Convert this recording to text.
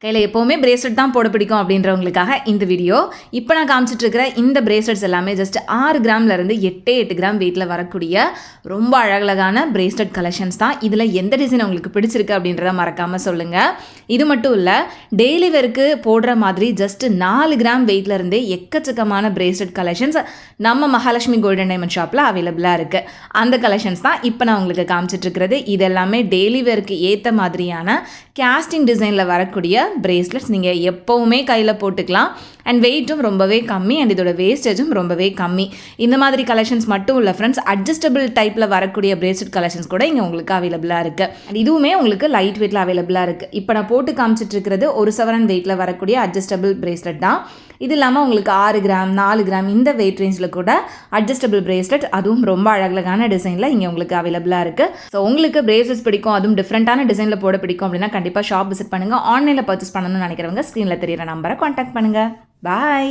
கையில் எப்போவுமே பிரேஸ்லெட் தான் போட பிடிக்கும் அப்படின்றவங்களுக்காக இந்த வீடியோ. இப்போ நான் காமிச்சிட்டு இருக்கிற இந்த பிரேஸ்லெட்ஸ் எல்லாமே ஜஸ்ட் 6 கிராம்லேருந்து 8 கிராம் வெயிட்டில் வரக்கூடிய ரொம்ப அழகழகான பிரேஸ்லெட் கலெக்ஷன்ஸ் தான். இதில் எந்த டிசைன் உங்களுக்கு பிடிச்சிருக்கு அப்படின்றத மறக்காமல் சொல்லுங்கள். இது மட்டும் இல்லை, டெய்லி வேருக்கு போடுற மாதிரி ஜஸ்ட் 4 கிராம் வெயிட்லேருந்தே எக்கச்சக்கமான பிரேஸ்லெட் கலெக்ஷன்ஸ் நம்ம மகாலட்சுமி கோல்டன் டைமண்ட் ஷாப்பில் அவைலபிளாக இருக்குது. அந்த கலெக்ஷன்ஸ் தான் இப்போ நான் உங்களுக்கு காமிச்சிட்டு இருக்கிறது. இது எல்லாமே டெய்லி வேருக்கு ஏற்ற மாதிரியான கேஸ்டிங் டிசைனில் வரக்கூடிய பிரேஸ்லெட்ஸ். நீங்கள் எப்போவுமே கையில் போட்டுக்கலாம். அண்ட் வெயிட்டும் ரொம்பவே கம்மி அண்ட் இதோட வேஸ்டேஜும் ரொம்பவே கம்மி. இந்த மாதிரி கலெக்ஷன்ஸ் மட்டும் இல்லை ஃப்ரெண்ட்ஸ், அட்ஜஸ்டபிள் டைப்பில் வரக்கூடிய பிரேஸ்லெட் கலெக்ஷன்ஸ் கூட இங்கே உங்களுக்கு அவைலபிளாக இருக்குது. அண்ட் இதுவுமே உங்களுக்கு லைட் வெயிட்டில் அவைலபிளாக இருக்குது. இப்போ நான் போட்டு காமிச்சிட்டு இருக்கிறது 1 சவரன் வெயிட்டில் வரக்கூடிய அட்ஜஸ்டபிள் பிரேஸ்லெட் தான். இது இல்லாமல் உங்களுக்கு 6 கிராம் 4 கிராம் இந்த வெயிட் ரேஞ்சில் கூட அட்ஜஸ்டபிள் பிரேஸ்லெட், அதுவும் ரொம்ப அழகழகான டிசைனில் இங்கே உங்களுக்கு அவைலபிளாக இருக்குது. ஸோ உங்களுக்கு பிரேஸ்லெட்ஸ் பிடிக்கும், அதுவும் டிஃப்ரெண்ட்டான டிசைனில் போட பிடிக்கும் அப்படின்னா கண்டிப்பாக ஷாப் விசிட் பண்ணுங்கள். ஆன்லைனில் பர்ச்சேஸ் பண்ணணும்னு நினைக்கிறவங்க ஸ்க்ரீனில் தெரியிற நம்பரை கான்டாக்ட் பண்ணுங்கள். பாய்.